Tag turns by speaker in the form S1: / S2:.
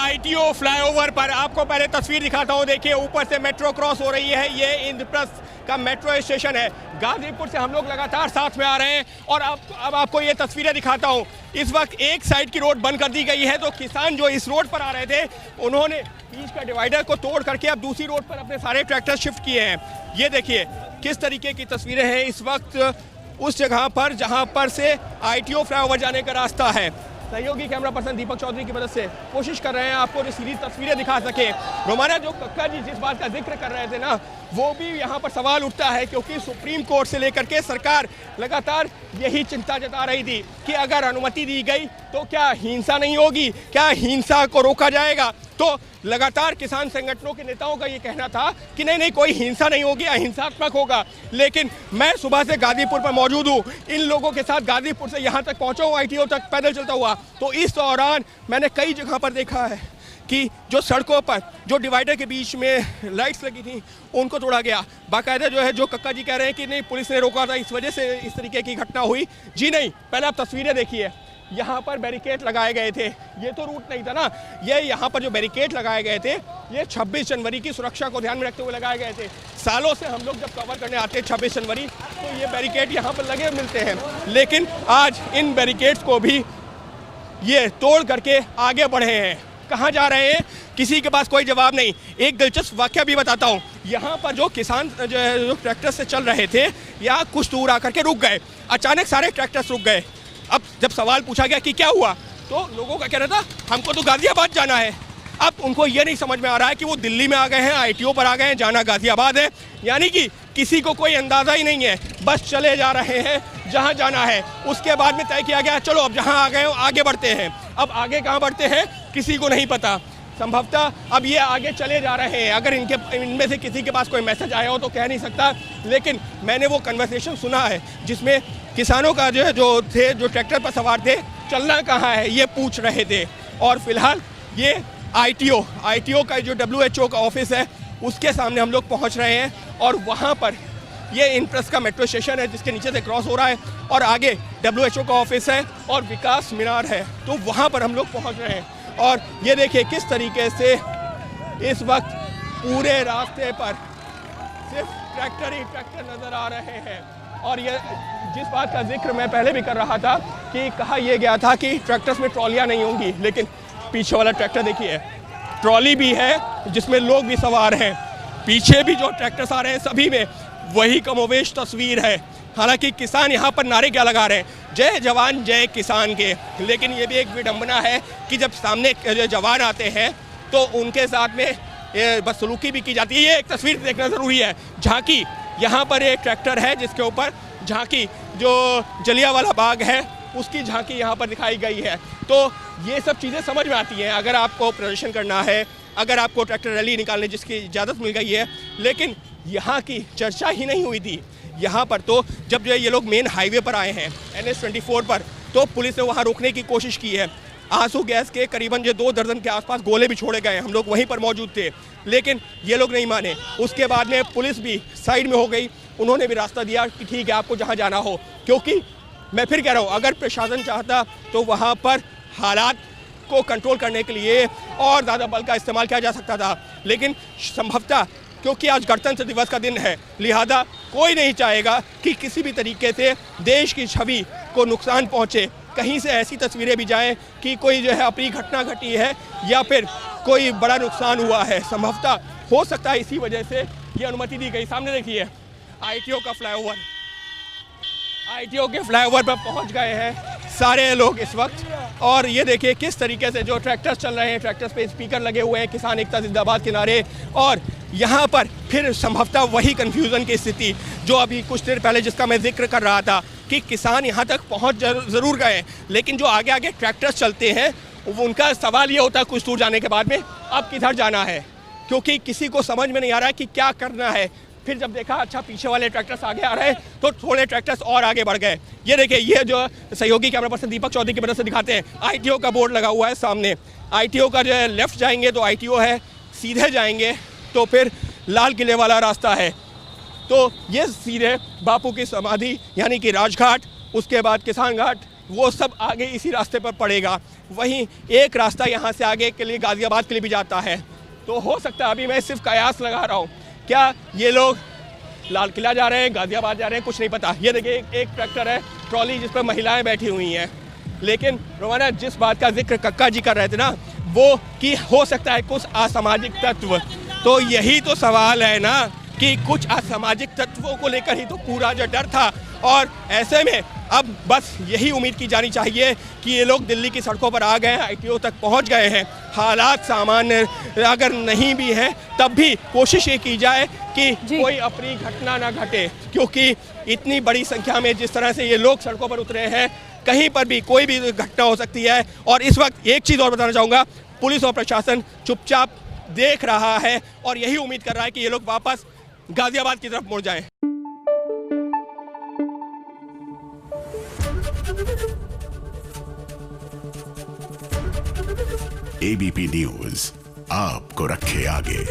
S1: ITO flyover पर आपको पहले तस्वीर दिखाता हूँ। देखिए ऊपर से मेट्रो क्रॉस हो रही है। ये इंद्रप्रस्थ का मेट्रो स्टेशन है। गाजीपुर से हम लोग लगातार साथ में आ रहे हैं और अब आपको ये तस्वीरें दिखाता हूँ। इस वक्त एक साइड की रोड बंद कर दी गई है, तो किसान जो इस रोड पर आ रहे थे उन्होंने बीच का डिवाइडर को तोड़ करके अब दूसरी रोड पर अपने सारे ट्रैक्टर शिफ्ट किए हैं। ये देखिए किस तरीके की तस्वीरें हैं इस वक्त उस जगह पर जहाँ पर से आईटीओ फ्लाईओवर जाने का रास्ता है। सहयोगी कैमरा पर्सन दीपक चौधरी की मदद से कोशिश कर रहे हैं आपको जो सीधी तस्वीरें दिखा सके। रोमाना जो कक्का जी जिस बात का जिक्र कर रहे थे ना, वो भी यहाँ पर सवाल उठता है, क्योंकि सुप्रीम कोर्ट से लेकर के सरकार लगातार यही चिंता जता रही थी कि अगर अनुमति दी गई तो क्या हिंसा नहीं होगी, क्या हिंसा को रोका जाएगा। तो लगातार किसान संगठनों के नेताओं का ये कहना था कि नहीं कोई हिंसा नहीं होगी, अहिंसात्मक होगा। लेकिन मैं सुबह से गाजीपुर पर मौजूद हूँ, इन लोगों के साथ गाजीपुर से यहाँ तक पहुँचा हूँ, आईटीओ तक पैदल चलता हुआ। तो इस दौरान मैंने कई जगह पर देखा है कि जो सड़कों पर जो डिवाइडर के बीच में लाइट्स लगी थी उनको तोड़ा गया। बाकायदा जो है जो कक्का जी कह रहे हैं कि नहीं पुलिस ने रोका था, इस वजह से इस तरीके की घटना हुई। जी नहीं, पहले आप तस्वीरें देखिए। यहाँ पर बैरिकेड लगाए गए थे, ये तो रूट नहीं था ना, ये यहाँ पर जो बैरिकेड लगाए गए थे ये 26 जनवरी की सुरक्षा को ध्यान में रखते हुए लगाए गए थे। सालों से हम लोग जब कवर करने आते हैं 26 जनवरी तो ये बैरिकेड यहाँ पर लगे मिलते हैं, लेकिन आज इन बैरिकेड्स को भी ये तोड़ करके आगे बढ़े हैं। कहाँ जा रहे हैं किसी के पास कोई जवाब नहीं। एक दिलचस्प वाकया भी बताता हूँ। यहाँ पर जो किसान जो ट्रैक्टर से चल रहे थे या कुछ दूर आकर के रुक गए, अचानक सारे ट्रैक्टर्स रुक गए। अब जब सवाल पूछा गया कि क्या हुआ, तो लोगों का कहना था हमको तो गाजियाबाद जाना है। अब उनको ये नहीं समझ में आ रहा है कि वो दिल्ली में आ गए हैं, आईटीओ पर आ गए हैं, जाना गाजियाबाद है। यानी कि किसी को कोई अंदाज़ा ही नहीं है, बस चले जा रहे हैं जहां जाना है। उसके बाद में तय किया गया चलो अब जहां आ गए हो आगे बढ़ते हैं। अब आगे कहां बढ़ते हैं किसी को नहीं पता। संभवतः अब ये आगे चले जा रहे हैं। अगर इनमें से किसी के पास कोई मैसेज आया हो तो कह नहीं सकता, लेकिन मैंने वो कन्वर्सेशन सुना है जिसमें किसानों का जो ट्रैक्टर पर सवार थे चलना कहाँ है ये पूछ रहे थे। और फिलहाल ये आईटीओ का जो WHO का ऑफिस है उसके सामने हम लोग पहुँच रहे हैं और वहाँ पर ये इंद्रप्रस्थ का मेट्रो स्टेशन है जिसके नीचे से क्रॉस हो रहा है और आगे WHO का ऑफिस है और विकास मीनार है, तो वहाँ पर हम लोग पहुँच रहे हैं। और ये देखिए किस तरीके से इस वक्त पूरे रास्ते पर सिर्फ ट्रैक्टर ही ट्रैक्टर नज़र आ रहे हैं। और ये जिस बात का जिक्र मैं पहले भी कर रहा था कि कहा यह गया था कि ट्रैक्टर्स में ट्रॉलियाँ नहीं होंगी, लेकिन पीछे वाला ट्रैक्टर देखिए ट्रॉली भी है जिसमें लोग भी सवार हैं। पीछे भी जो ट्रैक्टर्स आ रहे हैं सभी में वही कमोवेश तस्वीर है। हालांकि किसान यहाँ पर नारे क्या लगा रहे हैं, जय जवान जय किसान के, लेकिन ये भी एक विडंबना है कि जब सामने जवान आते हैं तो उनके साथ में बदसलूकी भी की जाती है। ये एक तस्वीर देखना ज़रूरी है। झांकी, यहाँ पर एक ट्रैक्टर है जिसके ऊपर झांकी जो जलियांवाला बाग है उसकी झांकी यहाँ पर दिखाई गई है। तो ये सब चीज़ें समझ में आती हैं अगर आपको प्रदर्शन करना है, अगर आपको ट्रैक्टर रैली निकालने जिसकी इजाज़त मिल गई है। लेकिन यहाँ की चर्चा ही नहीं हुई थी। यहाँ पर तो जब ये लोग मेन हाईवे पर आए हैं NH-24 पर, तो पुलिस ने वहाँ रोकने की कोशिश की है। आंसू गैस के करीबन 2 दर्जन के आसपास गोले भी छोड़े गए। हम लोग वहीं पर मौजूद थे, लेकिन ये लोग नहीं माने। उसके बाद में पुलिस भी साइड में हो गई, उन्होंने भी रास्ता दिया कि ठीक है आपको जहाँ जाना हो। क्योंकि मैं फिर कह रहा हूँ अगर प्रशासन चाहता तो वहाँ पर हालात को कंट्रोल करने के लिए और ज़्यादा बल का इस्तेमाल किया जा सकता था, लेकिन संभवतः क्योंकि आज गणतंत्र दिवस का दिन है, लिहाजा कोई नहीं चाहेगा कि किसी भी तरीके से देश की छवि को नुकसान पहुंचे। कहीं से ऐसी तस्वीरें भी जाएं कि कोई जो है अप्रिय घटना घटी है या फिर कोई बड़ा नुकसान हुआ है। संभवतः हो सकता है इसी वजह से ये अनुमति दी गई। सामने देखिए आईटीओ के फ्लाईओवर पर पहुंच गए हैं सारे लोग इस वक्त। और ये देखिए किस तरीके से जो ट्रैक्टर्स चल रहे हैं, ट्रैक्टर्स पे स्पीकर लगे हुए हैं, किसान एकता जिंदाबाद के नारे। और यहाँ पर फिर संभवतः वही कन्फ्यूज़न की स्थिति जो अभी कुछ देर पहले जिसका मैं जिक्र कर रहा था कि किसान यहाँ तक पहुँच ज़रूर गए, लेकिन जो आगे आगे ट्रैक्टर्स चलते हैं उनका सवाल ये होता है कुछ दूर जाने के बाद में अब किधर जाना है, क्योंकि किसी को समझ में नहीं आ रहा है कि क्या करना है। फिर जब देखा अच्छा पीछे वाले ट्रैक्टर्स आगे आ रहे हैं तो थोड़े ट्रैक्टर्स और आगे बढ़ गए। ये देखिए ये जो सहयोगी कैमरा पर्सन दीपक चौधरी की मदद से दिखाते हैं, आईटीओ का बोर्ड लगा हुआ है सामने। आईटीओ का जो है लेफ्ट जाएंगे तो आईटीओ है, सीधे जाएंगे तो फिर लाल किले वाला रास्ता है। तो ये सीधे बापू की समाधि यानी कि राजघाट, उसके बाद किसान घाट, वो सब आगे इसी रास्ते पर पड़ेगा। वहीं एक रास्ता यहाँ से आगे के लिए गाज़ियाबाद के लिए भी जाता है। तो हो सकता है, अभी मैं सिर्फ कयास लगा रहा हूँ, क्या ये लोग लाल किला जा रहे हैं, गाज़ियाबाद जा रहे हैं, कुछ नहीं पता। ये देखिए एक ट्रैक्टर है, ट्रॉली जिस पर महिलाएं बैठी हुई हैं। लेकिन रोमाना, जिस बात का जिक्र कक्का जी कर रहे थे ना, वो कि हो सकता है कुछ असामाजिक तत्व, तो यही तो सवाल है ना कि कुछ असामाजिक तत्वों को लेकर ही तो पूरा जो डर था। और ऐसे में अब बस यही उम्मीद की जानी चाहिए कि ये लोग दिल्ली की सड़कों पर आ गए हैं, ITO तक पहुंच गए हैं। हालात सामान्य अगर नहीं भी है तब भी कोशिश ये की जाए कि कोई अपनी घटना ना घटे, क्योंकि इतनी बड़ी संख्या में जिस तरह से ये लोग सड़कों पर उतरे हैं, कहीं पर भी कोई भी घटना हो सकती है। और इस वक्त एक चीज़ और बताना चाहूँगा, पुलिस और प्रशासन चुपचाप देख रहा है और यही उम्मीद कर रहा है कि ये लोग वापस गाज़ियाबाद की तरफ मुड़ जाएं।
S2: ABP न्यूज़ आपको रखे आगे।